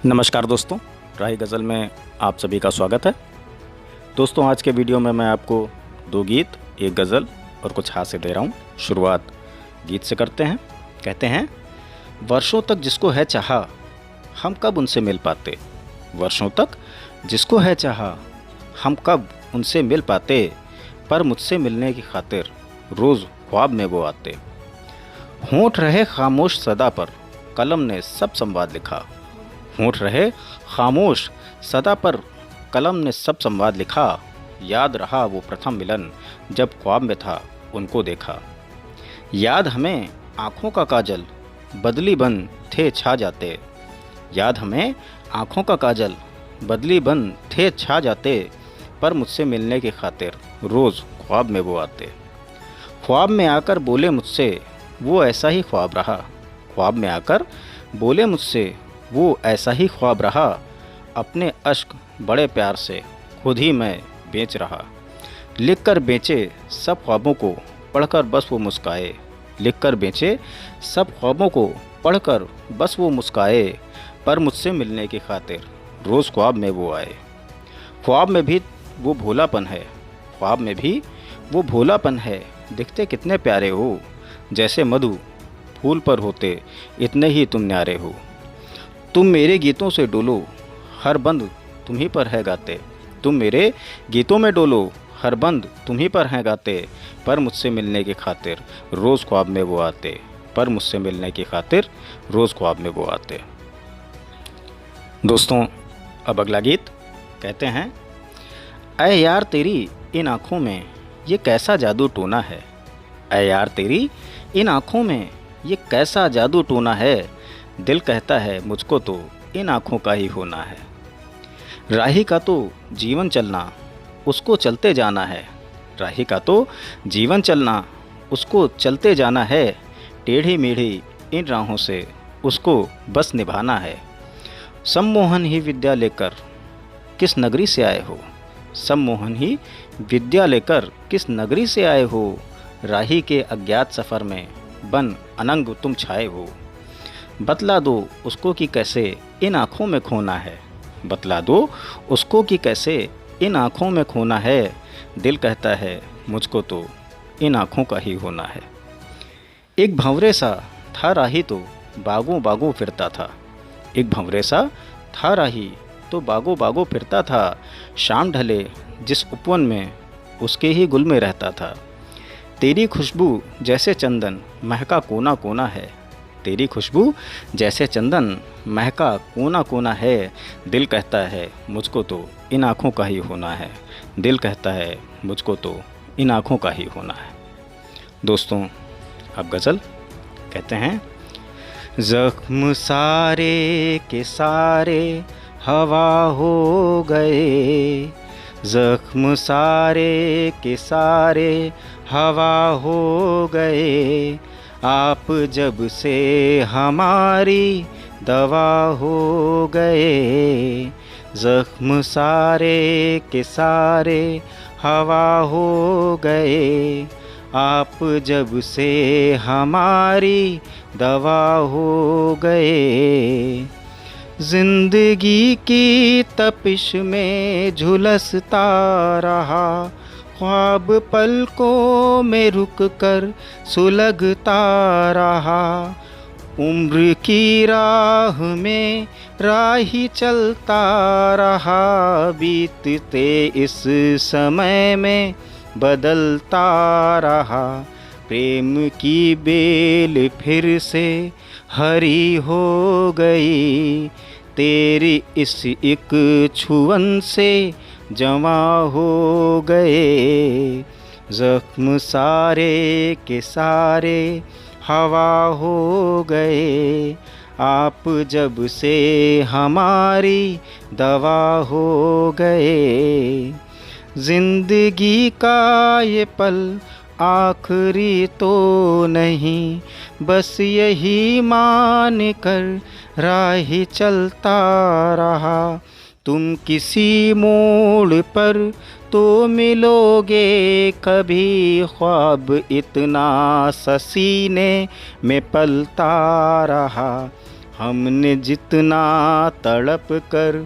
नमस्कार दोस्तों, राही गज़ल में आप सभी का स्वागत है। दोस्तों, आज के वीडियो में मैं आपको दो गीत, एक गज़ल और कुछ हास्य दे रहा हूँ। शुरुआत गीत से करते हैं। कहते हैं, वर्षों तक जिसको है चाहा, हम कब उनसे मिल पाते। वर्षों तक जिसको है चाहा, हम कब उनसे मिल पाते। पर मुझसे मिलने की खातिर रोज़ ख्वाब में वो आते। होंठ रहे खामोश सदा पर, कलम ने सब संवाद लिखा। होंठ रहे खामोश सदा पर, कलम ने सब संवाद लिखा। याद रहा वो प्रथम मिलन, जब ख्वाब में था उनको देखा। याद हमें आँखों का काजल, बदली बन थे छा जाते। याद हमें आँखों का काजल, बदली बन थे छा जाते। पर मुझसे मिलने की खातिर रोज़ ख्वाब में वो आते। ख्वाब में आकर बोले मुझसे, वो ऐसा ही ख्वाब रहा। ख्वाब में आकर बोले मुझसे, वो ऐसा ही ख्वाब रहा। अपने अश्क बड़े प्यार से खुद ही मैं बेच रहा। लिख कर बेचे सब ख्वाबों को, पढ़कर बस वो मुस्काए। लिख कर बेचे सब ख्वाबों को, पढ़कर बस वो मुस्काए। पर मुझसे मिलने की खातिर रोज़ ख्वाब में वो आए। ख्वाब में भी वो भोलापन है, ख्वाब में भी वो भोलापन है। दिखते कितने प्यारे हो, जैसे मधु फूल पर होते, इतने ही तुम न्यारे हो। तुम मेरे गीतों से डोलो, हर बंद तुम ही पर है गाते। तुम मेरे गीतों में डोलो, हर बंद तुम ही पर हैं गाते। पर मुझसे मिलने की खातिर रोज़ ख्वाब में वो आते। पर मुझसे मिलने की खातिर रोज़ ख्वाब में वो आते। दोस्तों, अब अगला गीत। कहते हैं, ऐ यार तेरी इन आँखों में ये कैसा जादू टोना है। ऐ यार तेरी इन आँखों में ये कैसा जादू टोना है। दिल कहता है मुझको तो इन आँखों का ही होना है। राही का तो जीवन चलना, उसको चलते जाना है। राही का तो जीवन चलना, उसको चलते जाना है। टेढ़ी मेढ़ी इन राहों से उसको बस निभाना है। सम्मोहन ही विद्या लेकर किस नगरी से आए हो। सम्मोहन ही विद्या लेकर किस नगरी से आए हो। राही के अज्ञात सफ़र में बन अनंग तुम छाए हो। बतला दो उसको कि कैसे इन आँखों में खोना है। बतला दो उसको कि कैसे इन आँखों में खोना है। दिल कहता है मुझको तो इन आँखों का ही होना है। एक भंवरे सा था राही तो बागों बागों फिरता था। एक भंवरे सा था राही तो बागों बागों फिरता था। शाम ढले जिस उपवन में उसके ही गुल में रहता था। तेरी खुशबू जैसे चंदन महका कोना कोना है। तेरी खुशबू जैसे चंदन महका कोना कोना है। दिल कहता है मुझको तो इन आँखों का ही होना है। दिल कहता है मुझको तो इन आँखों का ही होना है। दोस्तों, अब गज़ल। कहते हैं, ज़ख्म सारे के सारे हवा हो गए। ज़ख्म सारे के सारे हवा हो गए। आप जब से हमारी दवा हो गए। ज़ख्म सारे के सारे हवा हो गए। आप जब से हमारी दवा हो गए। ज़िंदगी की तपिश में झुलसता रहा। ख्वाब पलकों में रुक कर सुलगता रहा। उम्र की राह में राही चलता रहा। बीतते इस समय में बदलता रहा। प्रेम की बेल फिर से हरी हो गई। तेरी इस एक छुअन से जमा हो गए। ज़ख्म सारे के सारे हवा हो गए। आप जब से हमारी दवा हो गए। ज़िंदगी का ये पल आखिरी तो नहीं, बस यही मान कर राही चलता रहा। तुम किसी मोड़ पर तो मिलोगे कभी। ख्वाब इतना सा सीने में पलता रहा। हमने जितना तड़प कर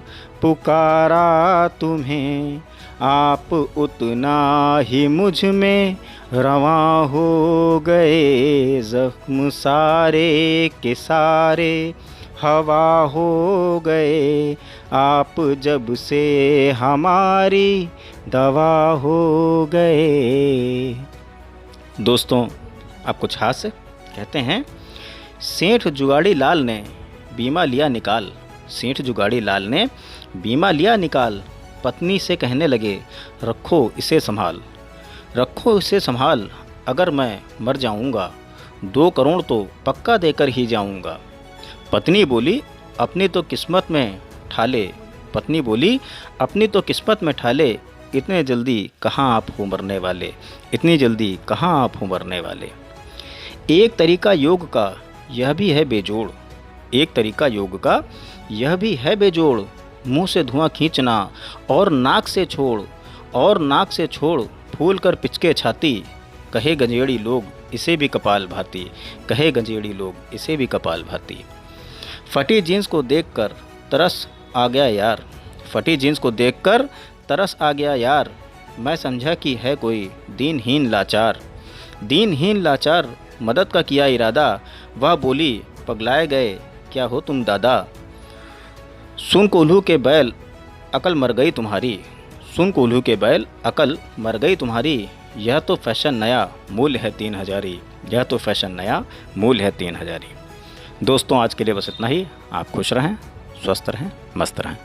पुकारा तुम्हें, आप उतना ही मुझ में रवां हो गए। ज़ख्म सारे के सारे हवा हो गए, आप जब से हमारी दवा हो गए। दोस्तों, आप कुछ हास्य कहते हैं। सेठ जुगाड़ी लाल ने बीमा लिया निकाल, सेठ जुगाड़ी लाल ने बीमा लिया निकाल। पत्नी से कहने लगे, रखो इसे संभाल, रखो इसे संभाल, अगर मैं मर जाऊंगा 2 करोड़ तो पक्का देकर ही जाऊंगा। पत्नी बोली, अपनी तो किस्मत में ठाले, पत्नी बोली, अपनी तो किस्मत में ठाले, इतने जल्दी कहाँ आप हो मरने वाले, इतनी जल्दी कहाँ आप हो मरने वाले। एक तरीका योग का यह भी है बेजोड़, एक तरीका योग का यह भी है बेजोड़। मुंह से धुआं खींचना और नाक से छोड़, और नाक से छोड़, फूल कर पिचके छाती। कहे गंजेड़ी लोग इसे भी कपाल भाती, कहे गंजेड़ी लोग इसे भी कपाल भाती। फटी जीन्स को देखकर तरस आ गया यार, फटी जीन्स को देखकर तरस आ गया यार। मैं समझा कि है कोई दीनहीन लाचार, दीनहीन लाचार, मदद का किया इरादा। वह बोली, पगलाए गए क्या हो तुम दादा। सुन कोल्हू के बैल अकल मर गई तुम्हारी, सुन कोल्हू के बैल अकल मर गई तुम्हारी। यह तो फैशन नया मूल्य है 3000, यह तो फैशन नया मूल्य है 3000। दोस्तों, आज के लिए बस इतना ही। आप खुश रहें, स्वस्थ रहें, मस्त रहें।